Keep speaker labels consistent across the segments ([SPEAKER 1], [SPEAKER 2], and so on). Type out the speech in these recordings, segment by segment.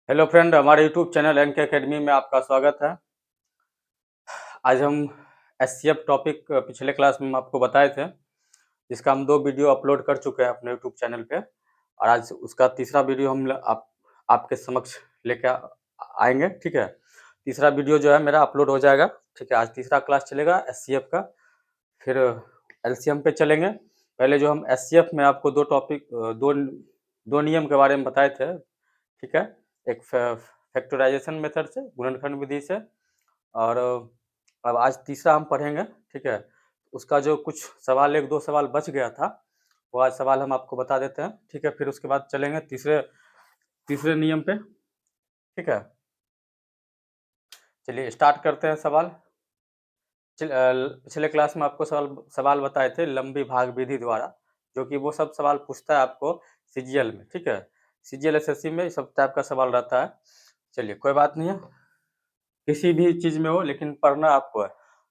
[SPEAKER 1] Hello friend, हमारे YouTube channel N के academy में आपका स्वागत है। आज हम एससीएफ टॉपिक पिछले क्लास में हम आपको बताए थे, जिसका हम 2 वीडियो अपलोड कर चुके हैं अपने यूट्यूब चैनल पे और आज उसका तीसरा वीडियो हम आपके समक्ष लेके आएंगे। ठीक है, तीसरा वीडियो जो है मेरा अपलोड हो जाएगा। ठीक है, आज तीसरा क्लास चलेगा एससीएफ का। फिर एलसीएम पे चलेंगे। पहले जो हम एससीएफ में आपको दो नियम के बारे में बताए थे। ठीक है, एक फैक्टराइजेशन मेथड से, गुणनखंड विधि से, और अब आज तीसरा हम पढ़ेंगे। ठीक है, उसका जो कुछ सवाल, एक दो सवाल बच गया था, वो आज सवाल हम आपको बता देते हैं। ठीक है, फिर उसके बाद चलेंगे तीसरे तीसरे नियम पे। ठीक है, चलिए स्टार्ट करते हैं सवाल। पिछले क्लास में आपको सवाल बताए थे लंबी भाग विधि द्वारा, जो कि वो सब सवाल पूछता है आपको सीजीएल में। ठीक है, सीजीएल एसएससी में सब टाइप का सवाल रहता है। चलिए कोई बात नहीं है, किसी भी चीज में हो, लेकिन पढ़ना आपको है।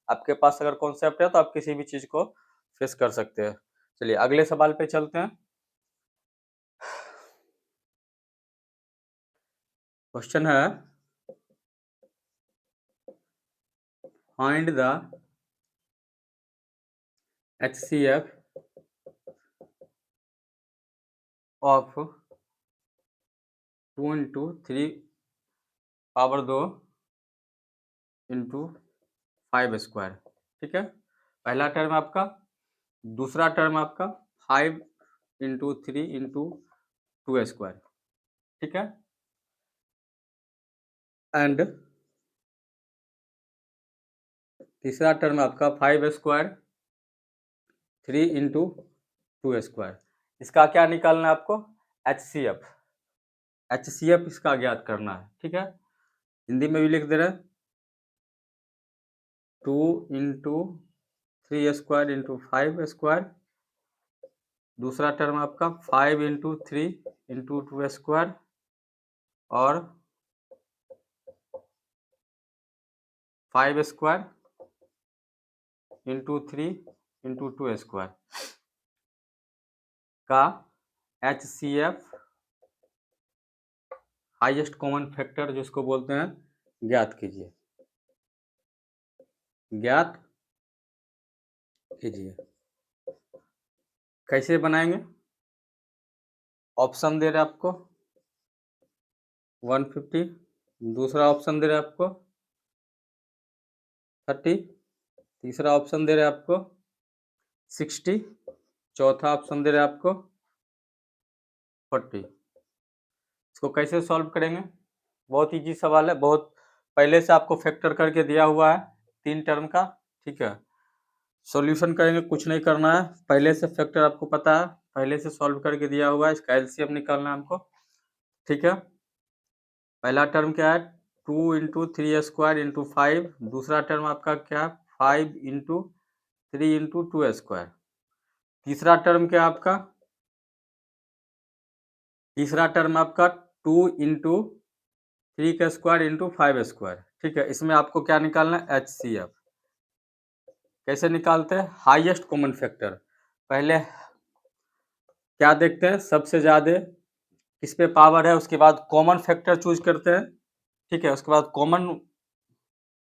[SPEAKER 1] आपके पास अगर कॉन्सेप्ट है तो आप किसी भी चीज को फेस कर सकते हैं। चलिए अगले सवाल पे चलते हैं। क्वेश्चन है, find the HCF of 2 into 3 power 2 into 5 square. ठीक है, पहला टर्म आपका, दूसरा टर्म आपका 5 इंटू 3 इंटू 2 स्क्वायर। ठीक है, एंड तीसरा टर्म आपका 5 स्क्वायर 3 इंटू 2 स्क्वायर। इसका क्या निकालना है आपको? HCF। HCF इसका ज्ञात करना है। ठीक है, हिंदी में भी लिख दे रहे हैं, 2 इंटू 3 स्क्वायर इंटू 5 स्क्वायर। दूसरा टर्म आपका 5 इंटू 3 इंटू 2 स्क्वायर और 5 स्क्वायर इंटू 3 इंटू 2 स्क्वायर का HCF, हाईएस्ट कॉमन फैक्टर जिसको बोलते हैं, ज्ञात कीजिए। ज्ञात कीजिए। कैसे बनाएंगे? ऑप्शन दे रहे आपको 150, दूसरा ऑप्शन दे रहे आपको 30, तीसरा ऑप्शन दे रहे आपको 60, चौथा ऑप्शन दे रहे आपको 40। इसको कैसे सॉल्व करेंगे? बहुत इजी सवाल है, बहुत पहले से आपको फैक्टर करके दिया हुआ है 3 टर्म का। ठीक है, सॉल्यूशन करेंगे, कुछ नहीं करना है, पहले से फैक्टर आपको पता है, पहले से सॉल्व करके दिया हुआ है। इसका एलसीएम निकालना है हमको। ठीक है, पहला टर्म क्या है? 2 इंटू 3 स्क्वायर इंटू 5। दूसरा टर्म आपका क्या है? 5 इंटू 3 इंटू 2 स्क्वायर। तीसरा टर्म क्या आपका? तीसरा टर्म आपका 2 इंटू 3 का स्क्वायर इंटू 5 स्क्वायर। ठीक है, इसमें आपको क्या निकालना है? HCF। कैसे निकालते हैं? Highest common factor. पहले क्या देखते हैं? सबसे ज्यादा किस पे पावर है, उसके बाद कॉमन फैक्टर चूज करते हैं। ठीक है, उसके बाद कॉमन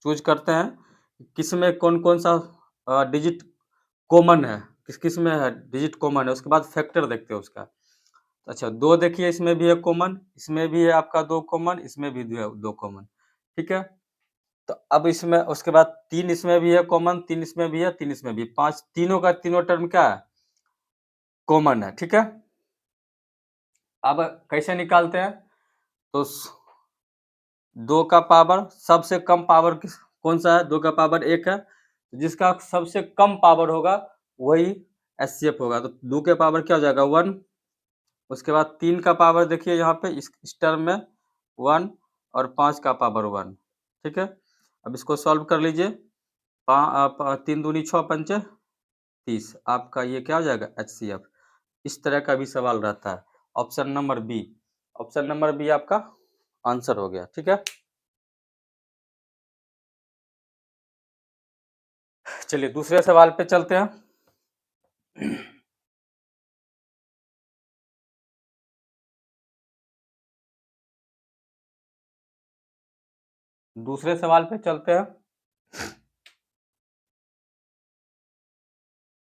[SPEAKER 1] चूज करते हैं किस में कौन कौन सा डिजिट कॉमन है, किस किस में है डिजिट कॉमन है, उसके बाद फैक्टर देखते हैं उसका। अच्छा, 2 देखिए, इसमें भी है कॉमन, इसमें भी है आपका 2 कॉमन, इसमें भी 2 कॉमन। ठीक है, तो अब इसमें उसके बाद 3 इसमें भी है कॉमन, 3 इसमें भी है, 3 इसमें भी, 5, तीनों का तीनों टर्म क्या है? कॉमन है। ठीक है, अब कैसे निकालते हैं? तो 2 का पावर सबसे कम पावर कौन सा है? 2 का पावर 1 है, जिसका सबसे कम पावर होगा वही HCF होगा। तो 2 के पावर क्या हो जाएगा? 1। उसके बाद 3 का पावर देखिए यहाँ पे इस टर्म में 1 और 5 का पावर 1। ठीक है, अब इसको सॉल्व कर लीजिए। 3 दूनी 6 पंचे 30, आपका ये क्या हो जाएगा? HCF। इस तरह का भी सवाल रहता है। Option number B, option number B आपका आंसर हो गया। ठीक है, चलिए दूसरे सवाल पे चलते हैं। दूसरे सवाल पे चलते हैं।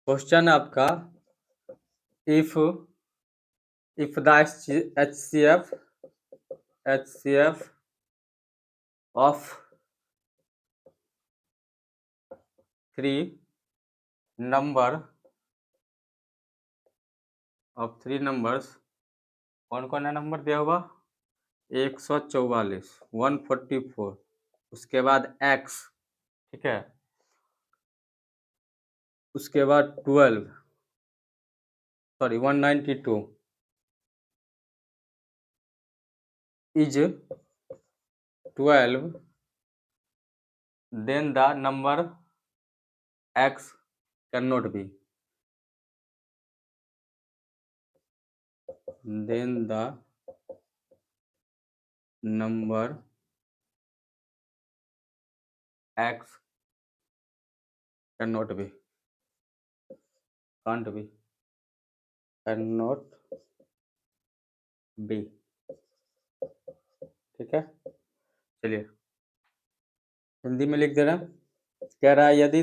[SPEAKER 1] क्वेश्चन है आपका, if the HCF of three numbers, कौन कौन है नंबर दिया हुआ? 144, 144, उसके बाद x, ठीक है, उसके बाद 192 is 12, then the number x cannot be, then the number x cannot be, can't be, cannot be, ठीक है। चलिए हिंदी में लिख दे रहा है। कह रहा है यदि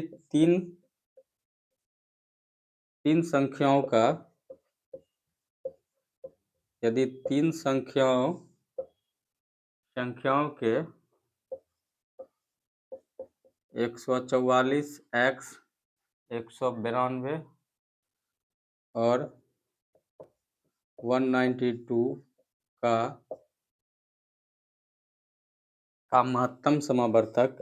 [SPEAKER 1] तीन संख्याओं का, यदि तीन संख्याओं के 144 x 192 और 192 का महत्तम समावर्तक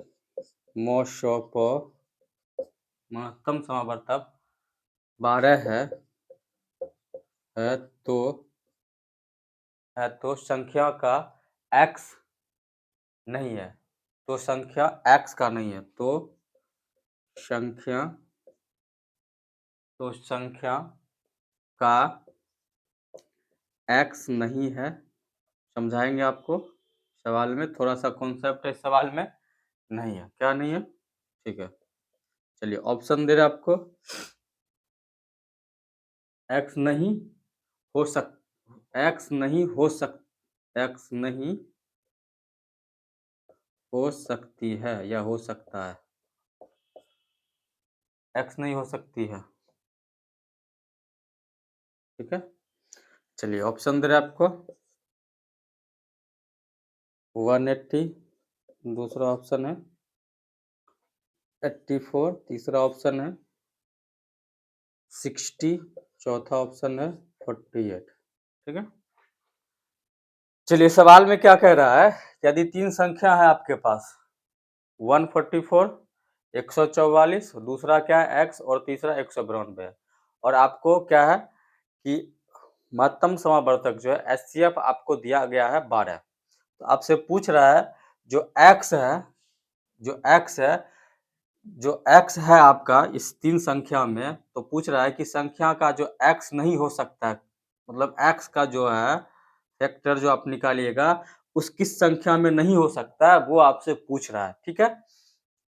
[SPEAKER 1] महत्तम समावर्तक 12 है तो संख्या का x नहीं है, तो संख्या x का नहीं है, तो संख्या का x नहीं है। समझाएंगे आपको सवाल में, थोड़ा सा कॉन्सेप्ट है इस सवाल में, नहीं है, क्या नहीं है, ठीक है। चलिए ऑप्शन दे रहे आपको, x नहीं हो सकती है या हो सकता है, x नहीं हो सकती है, ठीक है। चलिए ऑप्शन दे रहे आपको, 180 दूसरा ऑप्शन है, 84 तीसरा ऑप्शन है, 60 चौथा ऑप्शन है, 48, ठीक है। चलिए सवाल में क्या कह रहा है, यदि तीन संख्या है आपके पास 144, 144, दूसरा क्या है x और तीसरा 192 है, और आपको क्या है कि महत्तम समावर्तक जो है HCF आपको दिया गया है 12, तो आपसे पूछ रहा है जो x है आपका इस तीन संख्या में, तो पूछ रहा है कि संख्या का जो x नहीं हो सकता है, मतलब x का जो है फैक्टर जो आप निकालिएगा उस किस संख्या में नहीं हो सकता है, वो आपसे पूछ रहा है, ठीक है।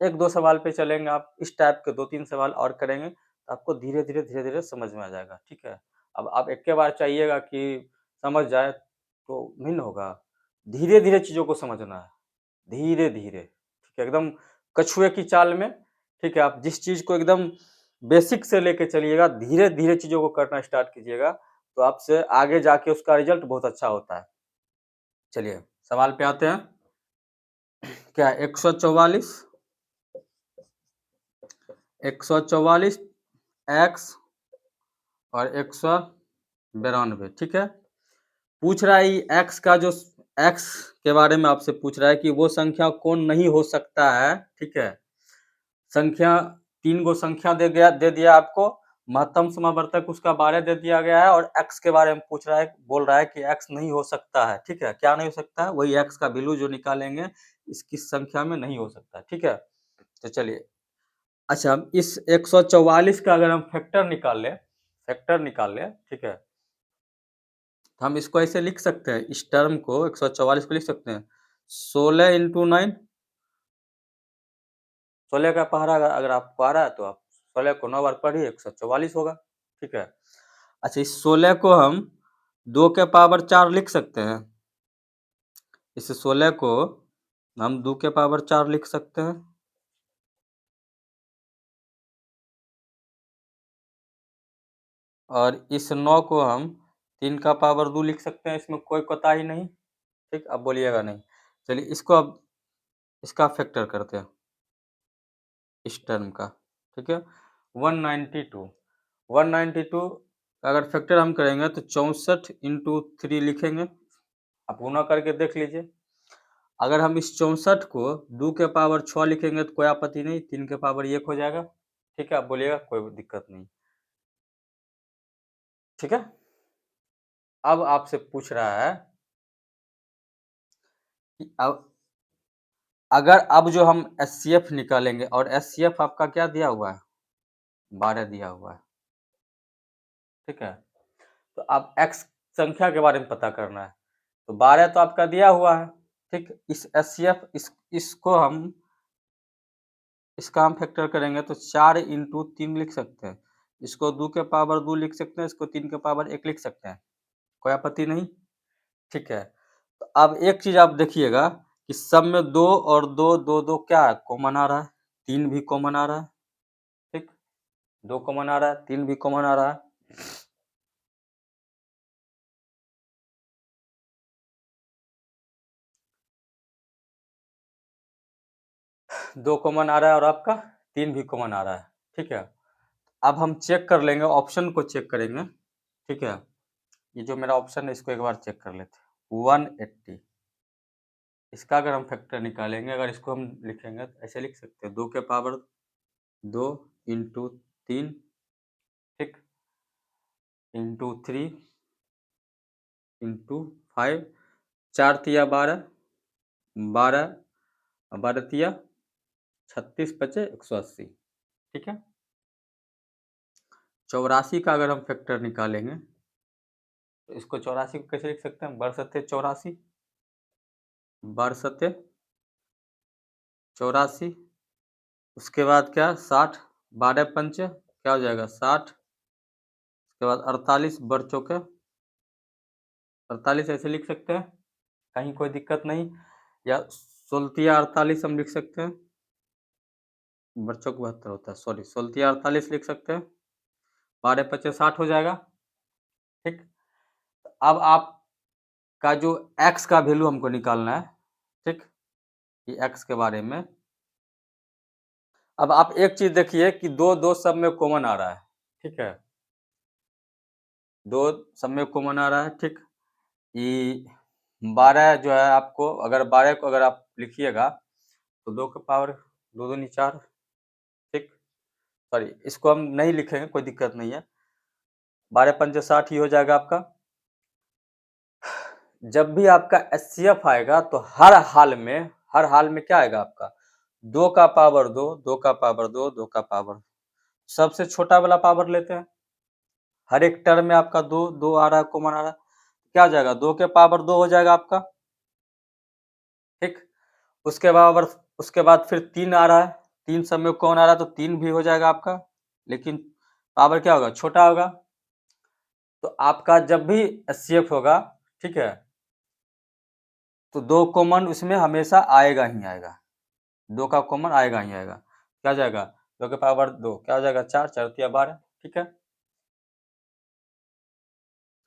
[SPEAKER 1] एक दो सवाल पे चलेंगे, आप इस टाइप के 2-3 सवाल और करेंगे तो आपको धीरे धीरे समझ में आ जाएगा, ठीक है। अब आप एक के बार चाहिएगा कि समझ जाए तो नहीं ना होगा, धीरे धीरे चीजों को समझना है, धीरे धीरे, ठीक है, एकदम कछुए की चाल में, ठीक है। आप जिस चीज को एकदम बेसिक से लेके चलिएगा, धीरे धीरे चीजों को करना स्टार्ट कीजिएगा, तो आपसे आगे जाके उसका रिजल्ट बहुत अच्छा होता है। चलिए सवाल पे आते हैं, क्या 144 x और 192, ठीक है। पूछ रहा है x का जो x के बारे में आपसे पूछ रहा है कि वो संख्या कौन नहीं हो सकता है, ठीक है। संख्या 3 गो संख्या दे दिया आपको, महत्तम समावर्तक उसका 12 दे दिया गया है, और x के बारे में पूछ रहा है, बोल रहा है कि x नहीं हो सकता है, ठीक है। क्या नहीं हो सकता है, वही x का वैल्यू जो निकालेंगे इस किस संख्या में नहीं हो सकता, ठीक है। तो चलिए, अच्छा इस 144 का अगर हम फैक्टर निकाल ले, ठीक है, तो हम इसको ऐसे लिख सकते हैं, इस टर्म को 144 को लिख सकते हैं 16 × 9, 16 का पहाड़ा अगर आपको आ रहा है तो आप 16 को 9 बार पढ़िए, 144 होगा, ठीक है। अच्छा इस 16 को हम 2 के पावर 4 लिख सकते हैं, इस 16 को हम 2 के पावर 4 लिख सकते हैं। और इस 9 को हम 3 का पावर 2 लिख सकते हैं, इसमें कोई कोताही नहीं। ठीक, अब बोलिएगा नहीं। चलिए इसको अब इसका फैक्टर करते हैं, इस टर्म का। ठीक है, 192 192 अगर फैक्टर हम करेंगे तो 64 इंटू 3 लिखेंगे। आप गुना करके देख लीजिए। अगर हम इस 64 को 2 के पावर 6 लिखेंगे तो कोई आपत्ति नहीं, 3 के पावर 1 हो जाएगा। ठीक है, आप बोलिएगा कोई दिक्कत नहीं। ठीक है, अब आपसे पूछ रहा है कि अब अगर अब जो हम एचसीएफ निकालेंगे, और एचसीएफ आपका क्या दिया हुआ है, 12 दिया हुआ है। ठीक है, तो अब एक्स संख्या के बारे में पता करना है, तो 12 तो आपका दिया हुआ है। ठीक, इस एचसीएफ इसको हम इसका हम फैक्टर करेंगे तो 4 इंटू 3 लिख सकते हैं, इसको 2 के पावर 2 लिख सकते हैं, इसको 3 के पावर 1 लिख सकते हैं, कोई आपत्ति नहीं। ठीक है, तो अब एक चीज आप देखिएगा कि सब में 2 और 2 2 2 क्या है, कॉमन आ रहा है, 3 भी कॉमन आ रहा है। ठीक, 2 कॉमन आ रहा है, 3 भी कॉमन आ रहा है। 2 कॉमन आ रहा है और आपका 3 भी कॉमन आ रहा है। ठीक है, अब हम चेक कर लेंगे, ऑप्शन को चेक करेंगे। ठीक है, ये जो मेरा ऑप्शन है इसको एक बार चेक कर लेते हैं, 180। इसका अगर हम फैक्टर निकालेंगे, अगर इसको हम लिखेंगे तो ऐसे लिख सकते हैं, 2 के पावर 2 इंटू 3, ठीक, इंटू 3 इंटू 5, 4 तिया 12, 12 12 तिया 36 बचे 180। ठीक है, 84 का अगर हम फैक्टर निकालेंगे तो इसको 84 को कैसे लिख सकते हैं, बरसते 84, बरसते 84, उसके बाद क्या 60, 12 पंचे क्या हो जाएगा 60, उसके बाद 48 बढ़ चौके 48 ऐसे लिख सकते हैं, कहीं कोई दिक्कत नहीं। या 16 48 हम लिख सकते हैं, बढ़ चौक 72 होता है, सॉरी 16 48 लिख सकते हैं, 12 पचे 60 हो जाएगा। ठीक, अब आप का जो x का वैल्यू हमको निकालना है। ठीक, ये x के बारे में अब आप एक चीज देखिए कि 2 2 सब में कॉमन आ रहा है। ठीक है, 2 सब में कॉमन आ रहा है। ठीक, ये 12 जो है आपको, अगर 12 को अगर आप लिखिएगा तो 2 के पावर 2 दूनी 4। ठीक, सॉरी इसको हम नहीं लिखेंगे, कोई दिक्कत नहीं है, 12 पंचे 60 ही हो जाएगा आपका। जब भी आपका एचसीएफ आएगा तो हर हाल में क्या आएगा आपका, 2 का पावर 2, 2 का पावर 2, 2 का पावर, सबसे छोटा वाला पावर लेते हैं। हर एक टर्म में आपका 2 2 आ रहा है, कॉमन आ रहा है, क्या हो जाएगा 2 के पावर 2 हो जाएगा आपका। ठीक, उसके बाद फिर 3 आ रहा है, 3 सब में कौन आ रहा है तो 3 भी हो जाएगा आपका, लेकिन पावर क्या होगा, छोटा होगा। तो आपका जब भी एचसीएफ होगा, ठीक है, तो 2 कॉमन उसमें हमेशा आएगा ही आएगा, 2 का कॉमन आएगा ही आएगा, क्या जाएगा 2 के पावर 2 क्या हो जाएगा 4 4 तिया 12। ठीक है,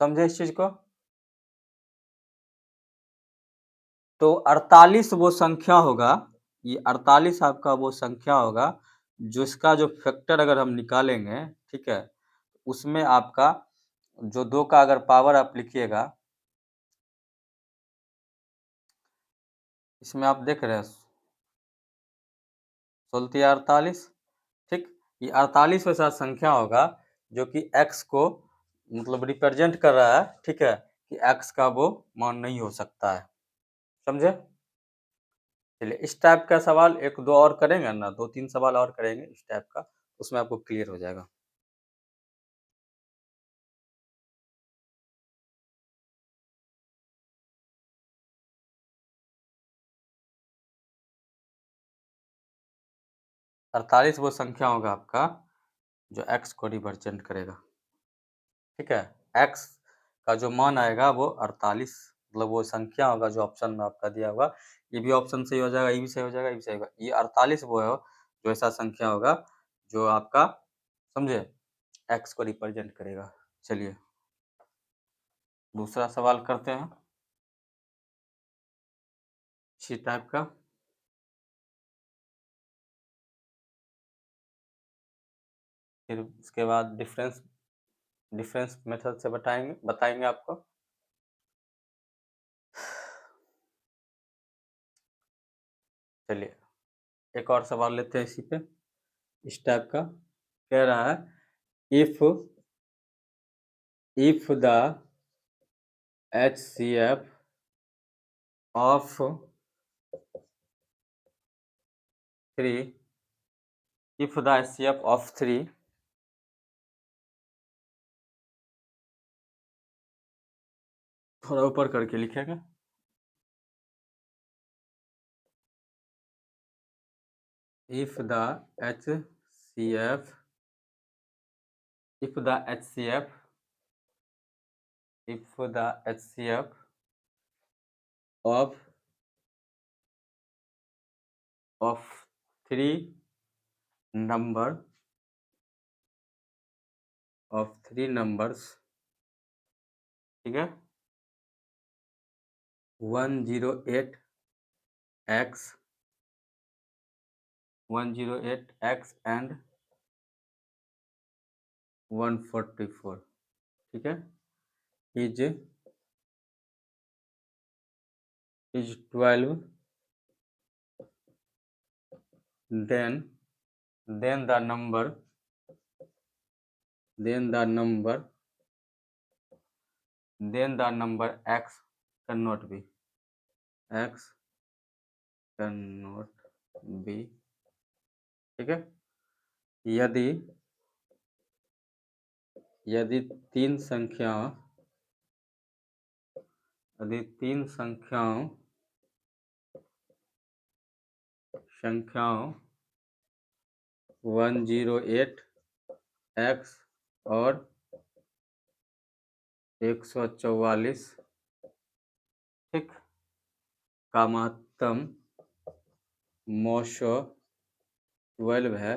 [SPEAKER 1] समझे इस चीज को। तो 48 वो संख्या होगा, ये 48 आपका वो संख्या होगा जिसका जो फैक्टर अगर हम निकालेंगे, ठीक है, उसमें आपका जो 2 का अगर पावर आप लिखिएगा, इसमें आप देख रहे हैं 16 48। ठीक, ये 48 वैसा संख्या होगा जो कि x को मतलब रिप्रेजेंट कर रहा है। ठीक है, कि x का वो मान नहीं हो सकता है, समझे। चलिए इस टाइप का सवाल एक दो और करेंगे ना, 2 3 सवाल और करेंगे इस टाइप का, उसमें आपको क्लियर हो जाएगा। अड़तालीस वो संख्या होगा आपका जो x को रिप्रेजेंट करेगा। ठीक है, x का जो मान आएगा वो 48, मतलब वो संख्या होगा जो ऑप्शन में आपका दिया हुआ ये भी ऑप्शन सही हो जाएगा, ये भी सही हो जाएगा, ये भी सही होगा। ये 48 वो है जो ऐसा संख्या होगा जो आपका समझे x को रिप्रेजेंट करेगा। चलिए दूसरा सवाल करते हैं इसी टाइप का। फिर उसके बाद डिफरेंस मेथड से बताएंगे आपको। चलिए एक और सवाल लेते हैं इसी पे, इस टाइप का कह रहा है if the HCF of 3 if the HCF of 3 थोड़ा ऊपर करके लिखेगा, if the HCF of 3 numbers, ठीक है, 108x and 144, ठीक है, is 12, then the number x cannot be, ठीक है, यदि तीन संख्याओं 108x और 144, ठीक, का महत्तम मोशो 12 है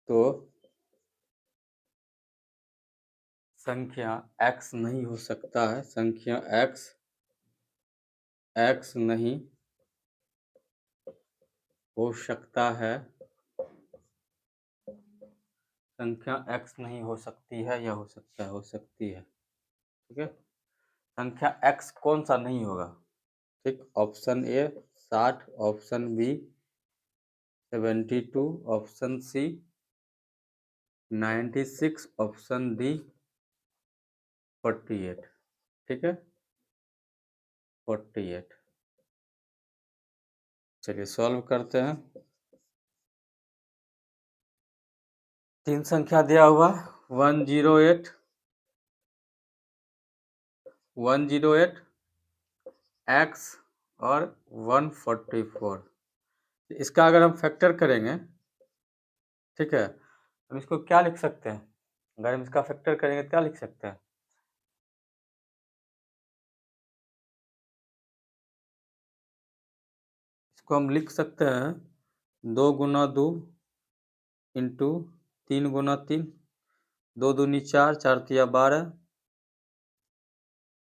[SPEAKER 1] तो संख्या x नहीं हो सकता है, संख्या x नहीं हो सकता है, संख्या x नहीं हो सकती है या हो सकती है, ठीक है, संख्या x कौन सा नहीं होगा, ठीक, option A 60, option B 72, option C 96, option D 48, ठीक है, 48। चलिए सॉल्व करते हैं। तीन संख्या दिया हुआ 108 x और 144, इसका अगर हम फैक्टर करेंगे, ठीक है, हम इसको क्या लिख सकते हैं, अगर हम इसका फैक्टर करेंगे क्या लिख सकते हैं, इसको हम लिख सकते हैं 2 गुना 2 इंटू 3 गुना 3, 2 दूनी 4, 4 तिया 12,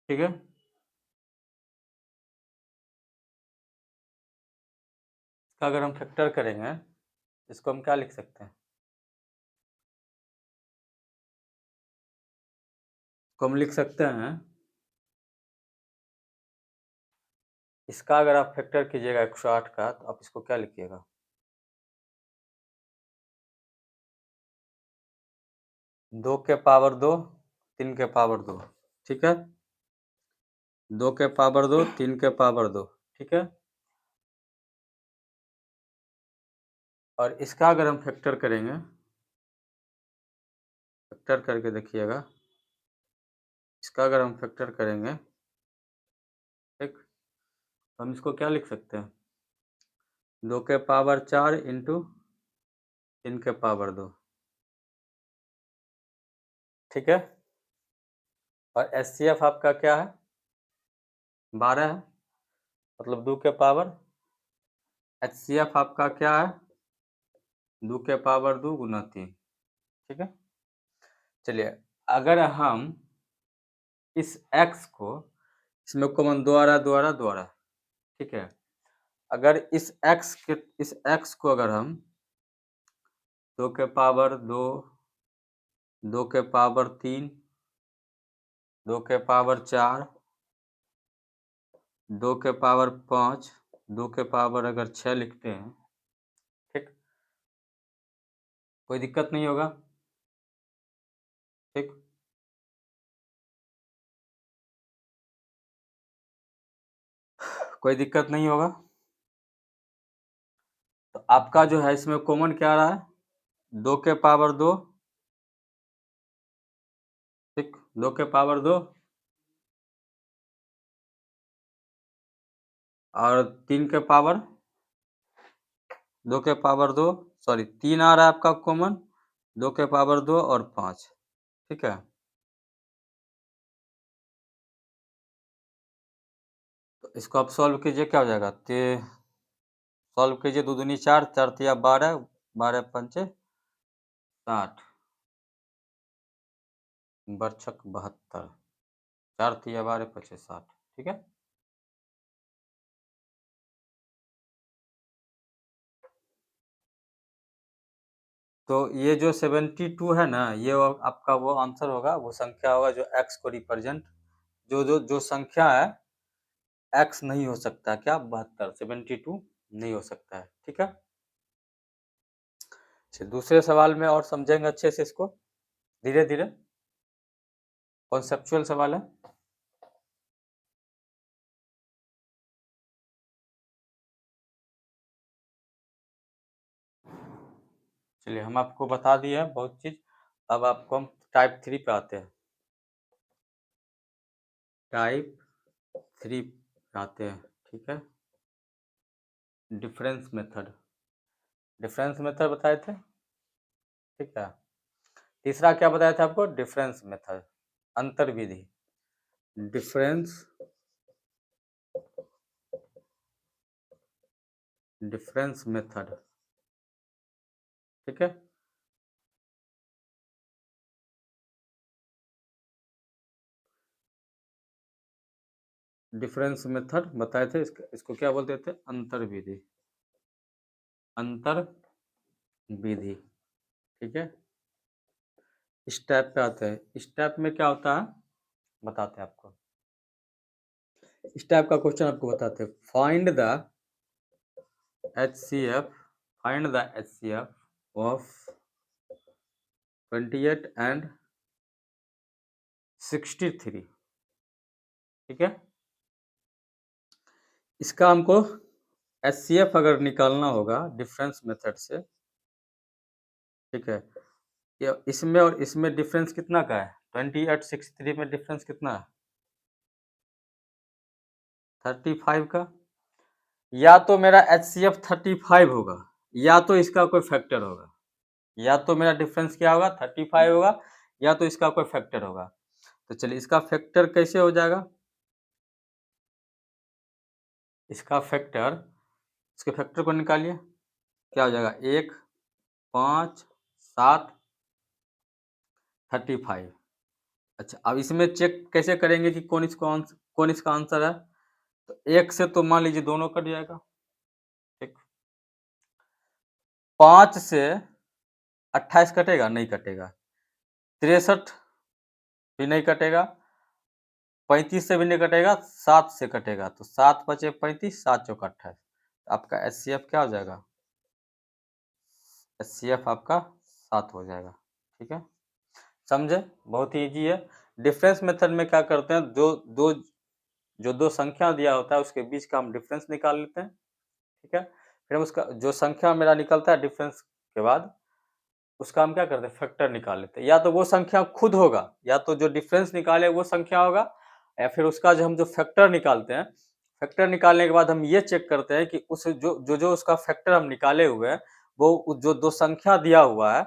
[SPEAKER 1] ठीक है, इसका अगर हम फैक्टर करेंगे इसको हम क्या लिख सकते हैं, इसको हम लिख सकते हैं, इसका अगर आप फैक्टर कीजिएगा 108 का तो आप इसको क्या लिखिएगा, 2 के पावर 2, 3 के पावर 2, ठीक है, 2 के पावर 2, 3 के पावर 2, ठीक है, और इसका अगर हम फैक्टर करेंगे, फैक्टर करके देखिएगा, इसका अगर हम फैक्टर करेंगे, ठीक, तो हम इसको क्या लिख सकते हैं, 2 के पावर 4 इंटू 3 के पावर 2, ठीक है, और HCF आपका क्या है, 12 है, मतलब 2 के पावर HCF आपका क्या है, 2 के पावर 2 गुना 3। ठीक है, चलिए अगर हम इस x को इसमें कॉमन द्वारा द्वारा द्वारा, ठीक है, अगर इस x को अगर हम 2 के पावर 2, 2 के पावर 3, 2 के पावर 4, 2 के पावर 5, 2 के पावर अगर 6 लिखते हैं, ठीक, कोई दिक्कत नहीं होगा। ठीक, कोई दिक्कत नहीं होगा। तो आपका जो है इसमें कॉमन क्या आ रहा है, 2 के पावर 2, ठीक, 2 के पावर 2 और 3 के पावर 2 के पावर 2, सॉरी 3 आ रहा है आपका कॉमन, 2 के पावर 2 और 5। ठीक है, तो इसको आप सॉल्व कीजिए, क्या हो जाएगा, सॉल्व कीजिए, 2 दूनी 4, 4 तिया 12, 12 पंचे 60, बरछक 72, 4 तिया 12 पचे 60। ठीक है, तो ये जो 72 है ना, ये आपका वो आंसर होगा, वो संख्या होगा जो x को रिप्रेजेंट, जो संख्या है x नहीं हो सकता, क्या 72, 72 नहीं हो सकता है। ठीक है, दूसरे सवाल में और समझेंगे अच्छे से इसको, धीरे धीरे, कॉन्सेप्चुअल सवाल है। चलिए हम आपको बता दिए हैं बहुत चीज, अब आपको हम टाइप 3 पे आते हैं। टाइप 3 पे आते हैं, ठीक है, डिफरेंस मेथड, डिफरेंस मेथड बताए थे। ठीक है, तीसरा क्या बताया था आपको, डिफरेंस मेथड, अंतर विधि, डिफरेंस डिफरेंस मेथड। ठीक है, डिफरेंस मेथड बताए थे, इसको क्या बोलते थे, अंतर विधि, अंतर विधि। ठीक है, स्टेप पे आते हैं, स्टेप में क्या होता है बताते हैं आपको, इस टाइप का क्वेश्चन आपको बताते हैं, find the HCF, find the HCF of 28 and 63। ठीक है, इसका हमको HCF अगर निकालना होगा डिफरेंस मेथड से, ठीक है, इसमें और इसमें डिफरेंस कितना का है, 28 63 में डिफरेंस कितना है, 35 का। या तो मेरा HCF 35 होगा, या तो इसका कोई फैक्टर होगा, या तो मेरा डिफरेंस क्या होगा 35 होगा, या तो इसका कोई फैक्टर होगा। तो चलिए इसका फैक्टर कैसे हो जाएगा, इसका फैक्टर, इसके फैक्टर को निकालिए, क्या हो जाएगा, 1 5 7 35। अच्छा, अब इसमें चेक कैसे करेंगे कि कौन इसका आंसर है, तो 1 से तो मान लीजिए दोनों कट जाएगा, ठीक, 5 से 28 कटेगा, नहीं कटेगा, 63 भी नहीं कटेगा, 35 से भी नहीं कटेगा, 7 से कटेगा, तो 7 बचे 35, 7 चौका 28, आपका HCF क्या हो जाएगा, HCF आपका 7 हो जाएगा। ठीक है, समझे, बहुत ही इजी है। डिफरेंस मेथड में क्या करते हैं, दो संख्या दिया होता है उसके बीच का हम डिफरेंस निकाल लेते हैं। ठीक है, फिर हम उसका जो संख्या मेरा निकलता है डिफरेंस के बाद, उसका हम क्या करते हैं, फैक्टर निकाल लेते हैं, या तो वो संख्या खुद होगा, या तो जो डिफरेंस निकाले वो संख्या होगा, या फिर उसका जो हम जो फैक्टर निकालते हैं, फैक्टर निकालने के बाद हम ये चेक करते हैं कि उस जो उसका फैक्टर हम निकाले हुए हैं, वो जो दो संख्या दिया हुआ है,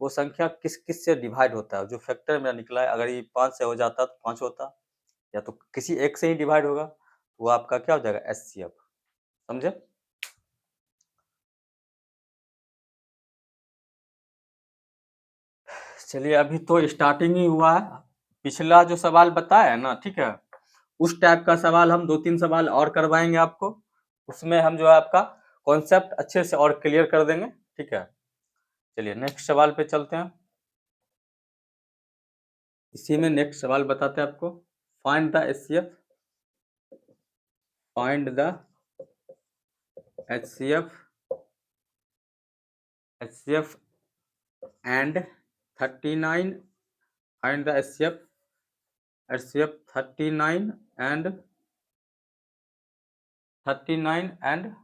[SPEAKER 1] वो संख्या किस किस से डिवाइड होता है, जो फैक्टर मेरा निकला है, अगर ये 5 से हो जाता तो 5 होता, या तो किसी एक से ही डिवाइड होगा, वो आपका क्या हो जाएगा HCF, समझे। चलिए अभी तो स्टार्टिंग ही हुआ है, पिछला जो सवाल बताया है ना, ठीक है, उस टाइप का सवाल हम 2-3 सवाल और करवाएंगे आपको, उसमें हम जो है आपका कॉन्सेप्ट अच्छे से और क्लियर कर देंगे, ठीक है। चलिए नेक्स्ट सवाल पे चलते हैं। इसी में नेक्स्ट सवाल बताते हैं आपको, find the HCF, find the HCF and 39, find the HCF 39 and 39 and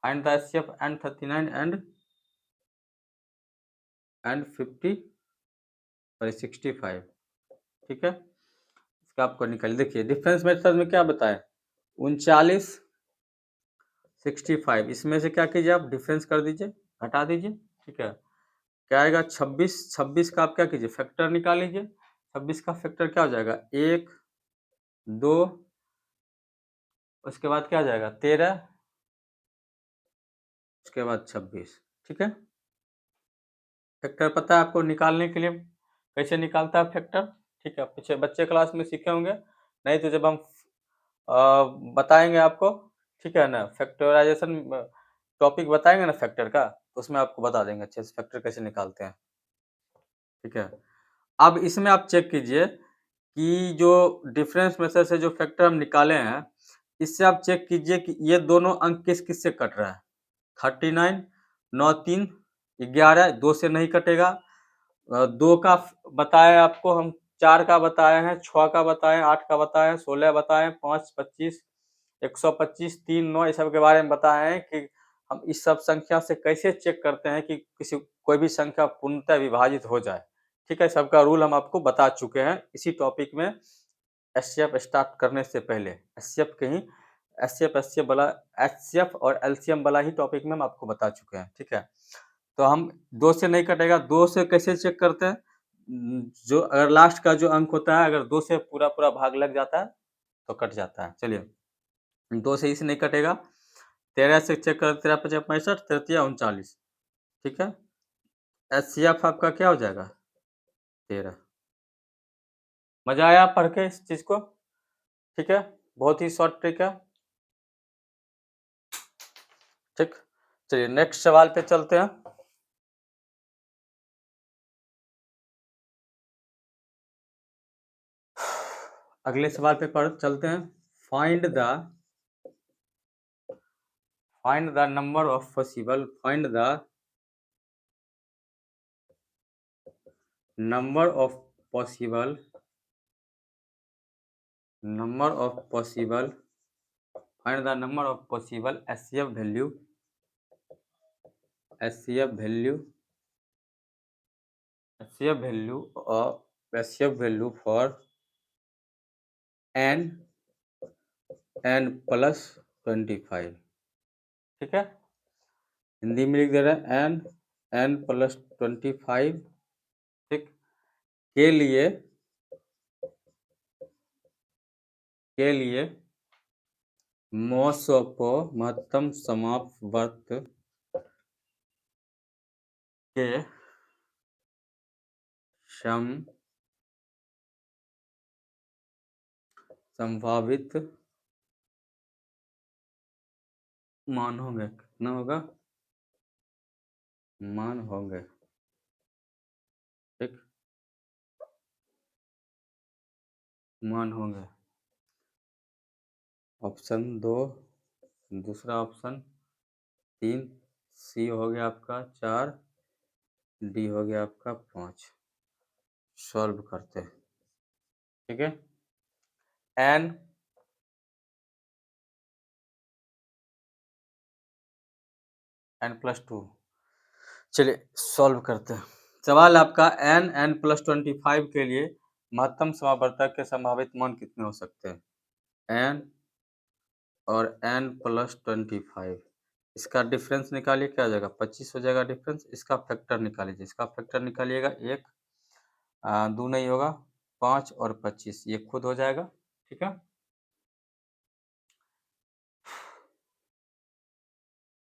[SPEAKER 1] find the HCF and 39 and 50 sorry 65, ठीक है। इसका आपको निकाल, देखिए डिफरेंस मेथड में क्या बताए, 39 65, इसमें से क्या कीजिए आप डिफरेंस कर दीजिए, घटा दीजिए, ठीक है। क्या आएगा 26, 26 का आप क्या कीजिए फैक्टर निकाल लीजिए, 26 का फैक्टर क्या हो जाएगा 1 2, उसके बाद क्या आ जाएगा 13, उसके बाद 26, ठीक है। फैक्टर पता है आपको निकालने के लिए कैसे निकालता है फैक्टर, ठीक है, पीछे बच्चे क्लास में सीखे होंगे, नहीं तो जब हम बताएंगे आपको, ठीक है ना, फैक्टराइजेशन टॉपिक बताएंगे ना फैक्टर का, तो उसमें आपको बता देंगे अच्छे से फैक्टर कैसे निकालते हैं, ठीक है। अब इसमें आप चेक कीजिए कि जो डिफरेंस मेथड से जो फैक्टर हम निकाले हैं, इससे आप चेक कीजिए कि ये दोनों अंक किस किस से कट रहा है, 39 9 3 11, 2 से नहीं कटेगा, 2 का बताए आपको हम, 4 का बताए हैं, 6 का बताए, 8 का बताए, 16 बताए, 5 25 125 3 9, इस सब के बारे में बताए हैं कि हम इस सब संख्या से कैसे चेक करते हैं कि किसी कोई भी संख्या पूर्णतः विभाजित हो जाए, ठीक है। सबका रूल हम आपको बता चुके हैं इसी टॉपिक में, HCF स्टार्ट करने से पहले HCF के ही HCF और LCM वाला ही टॉपिक में हम आपको बता चुके हैं, ठीक है। तो हम 2 से नहीं कटेगा, 2 से कैसे चेक करते हैं, जो अगर लास्ट का जो अंक होता है अगर 2 से पूरा पूरा भाग लग जाता है तो कट जाता है। चलिए 2 से इसे नहीं कटेगा, 13 से चेक कर, 13 5 65, 13 39, ठीक है। HCF आपका क्या हो जाएगा 13। मजा आया पढ़ के इस चीज को, ठीक है, बहुत ही शॉर्ट ट्रिक है, ठीक। चलिए नेक्स्ट सवाल पे चलते हैं। अगले सवाल पे पढ़ चलते हैं, find the number of possible, find the number of possible find the number of possible HCF value for n plus 25, ठीक है। हिंदी में लिख दे रहे हैं n plus 25, ठीक, के लिए महत्तम समापवर्त के संभावित मान होंगे, कितना होगा मान होंगे, ठीक, मान होंगे। ऑप्शन 2, दूसरा ऑप्शन 3, सी हो गया आपका 4, डी हो गया आपका 5। सॉल्व करते हैं, ठीक है। n +2, चलिए सॉल्व करते हैं। सवाल आपका n +25 के लिए महत्तम समावर्तक के संभावित मान कितने हो सकते हैं, n और n +25, इसका डिफरेंस निकालिए, क्या आ जाएगा 25 हो जाएगा डिफरेंस, इसका फैक्टर निकालिए, इसका फैक्टर निकालिएगा 1 2 नहीं होगा 5 और 25, ये खुद हो जाएगा, ठीक है।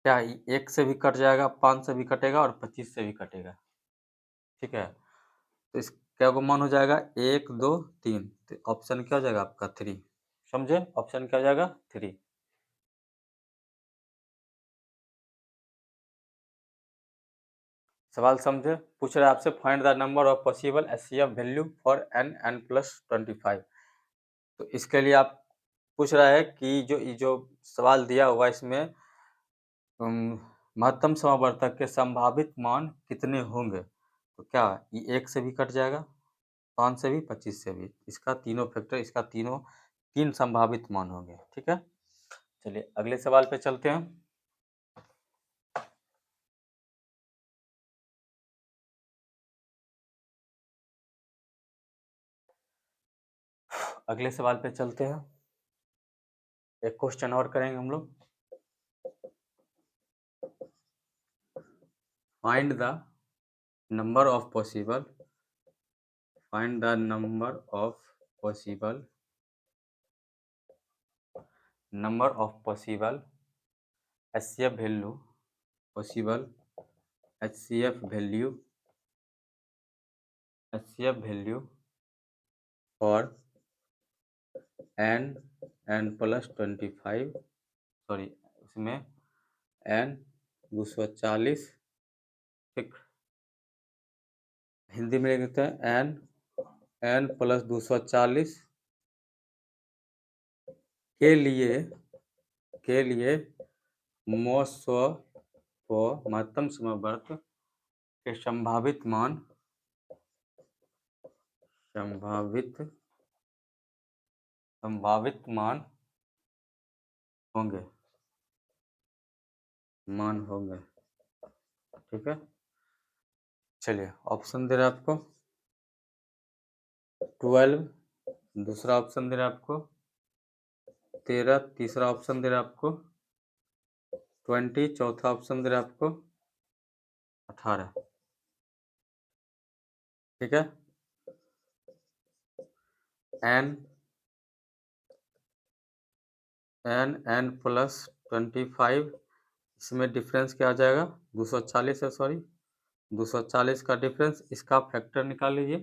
[SPEAKER 1] क्या 1 से भी कट जाएगा, 5 से भी कटेगा और 25 से भी कटेगा, ठीक है। तो इस क्या को मान हो जाएगा 1, 2, 3, तो ऑप्शन क्या हो जाएगा आपका 3, समझे? ऑप्शन क्या हो जाएगा 3। सवाल समझे? पूछ रहा है आपसे find the number of possible HCF value for n plus 25। तो इसके लिए आप पूछ रहा है कि जो सवाल दिया हुआ इसमें महत्तम समावर्तक के संभावित मान कितने होंगे? तो क्या ये 1 से भी कट जाएगा, 5 से भी, 25 से भी, इसका तीनों फैक्टर, इसका तीनों 3 संभावित मान होंगे, ठीक है। चलिए अगले सवाल पे चलते हैं। अगले सवाल पे चलते हैं, एक क्वेश्चन और करेंगे हम लोग। Find the number of possible find the number of possible HCF value for n plus 25, sorry उसमें n 240, ठीक, हिंदी में लिख देते हैं n प्लस 240 के लिए महत्तम समवर्त के संभावित मान होंगे, ठीक है। चलिए ऑप्शन दे रहे आपको 12, दूसरा ऑप्शन दे रहा आपको 13, तीसरा ऑप्शन दे रहा आपको 20, चौथा ऑप्शन दे रहा आपको 18, ठीक है। n प्लस 25, इसमें डिफरेंस क्या आ जाएगा 240 है, सॉरी 240 का डिफरेंस, इसका फैक्टर निकाल लीजिए,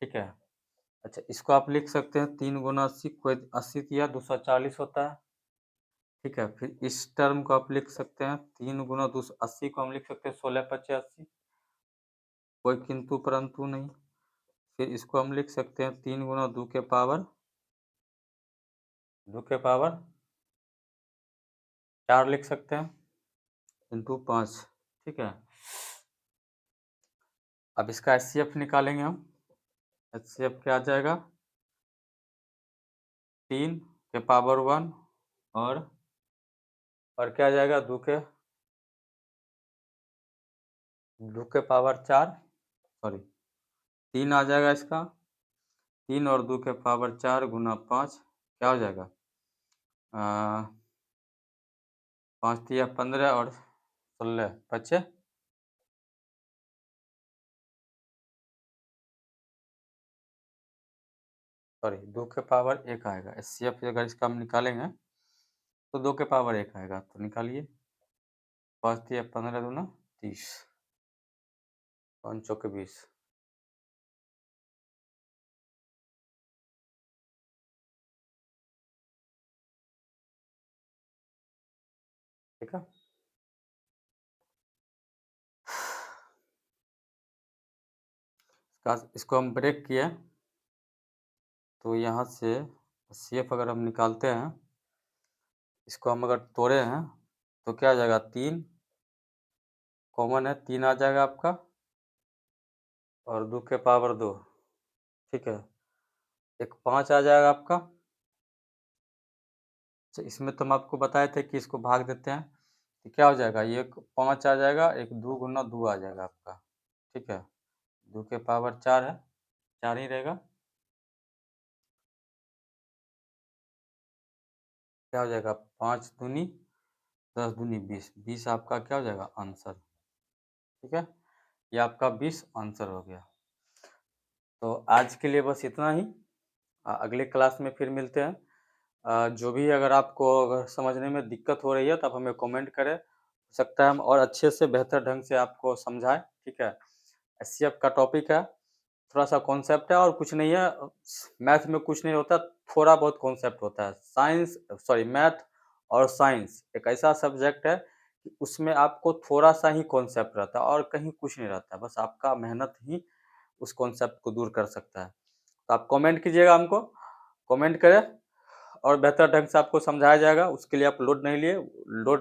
[SPEAKER 1] ठीक है। अच्छा इसको आप लिख सकते हैं 3 गुना 80, कोई 80 या 240 होता है, ठीक है। फिर इस टर्म को आप लिख सकते हैं 3 गुना 280 को हम लिख सकते हैं 16 × 80, कोई किंतु परंतु नहीं। फिर इसको हम लिख सकते हैं 3 गुना 2 के पावर 4 लिख सकते हैं, इंटू 5, ठीक है। अब इसका एचसीएफ निकालेंगे हम, एचसीएफ क्या आ जाएगा 3 के पावर 1 और क्या आ जाएगा 2 के पावर 4, सॉरी 3 आ जाएगा इसका, 3 और 2 के पावर 4 गुना 5, क्या हो जाएगा 5 या 15 और 16 बचे, सॉरी 2 के पावर 1 आएगा। एचसीएफ अगर इसका हम निकालेंगे तो 2 के पावर 1 आएगा, तो निकालिए 5 या 15 दूना 30, 5 चौके 20, ठीक है। इसको हम ब्रेक किए तो यहाँ से एचसीएफ अगर हम निकालते हैं, इसको हम अगर तोड़े हैं तो क्या आ जाएगा 3 कॉमन है, 3 आ जाएगा आपका और 2 के पावर 2, ठीक है। एक 5 आ जाएगा आपका। अच्छा इसमें तो हम आपको बताए थे कि इसको भाग देते हैं तो क्या हो जाएगा, ये 5 आ जाएगा, एक 2 गुना 2 आ जाएगा आपका, ठीक है। 2 के पावर 4 है, 4 ही रहेगा, क्या हो जाएगा 5 दूनी 10 दूनी 20, 20 आपका क्या हो जाएगा आंसर, ठीक है। ये आपका 20 आंसर हो गया। तो आज के लिए बस इतना ही, अगले क्लास में फिर मिलते हैं। जो भी अगर आपको अगर समझने में दिक्कत हो रही है तो आप हमें कमेंट करें सकता है हम और अच्छे से बेहतर ढंग से आपको समझाएँ, ठीक है। एचसीएफ का टॉपिक है, थोड़ा-सा कॉन्सेप्ट है और कुछ नहीं है। मैथ में कुछ नहीं होता, थोड़ा बहुत कॉन्सेप्ट होता है। मैथ और साइंस एक ऐसा सब्जेक्ट है कि उसमें आपको थोड़ा-सा ही कॉन्सेप्ट रहता है और कहीं कुछ नहीं रहता है। बस आपका मेहनत ही उस कॉन्सेप्ट को दूर कर सकता है। तो आप कमेंट कीजिएगा हमको, कमेंट करें और बेहतर ढंग से आपको समझाया जाएगा। उसके लिए आप लोड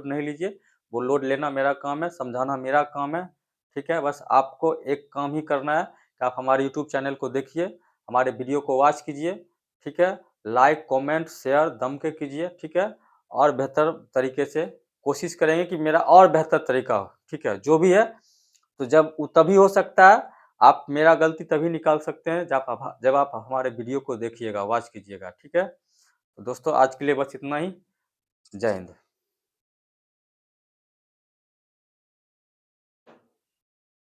[SPEAKER 1] नहीं लीजिए। वो लोड लेना मेरा काम है, समझाना मेरा काम है, ठीक है? बस आपको एक काम ही करना है कि आप हमारे यूट्यूब चैनल को देखिए, हमारे वीडियो को वॉच कीजिए, ठीक है? लाइक, कमेंट, शेयर दम के कीजिए, ठीक है? और बेहतर तरीके से कोशिश करेंगे कि मेरा और बेहतर तरीका हो, ठीक है? जो भी है, तो जब वो तभी हो सकता है, आप मेरा गलती तभी निकाल सकते हैं जब आप हमारे वीडियो को देखिएगा, वॉच कीजिएगा, ठीक है? तो दोस्तों आज के लिए बस इतना ही। जय हिंद।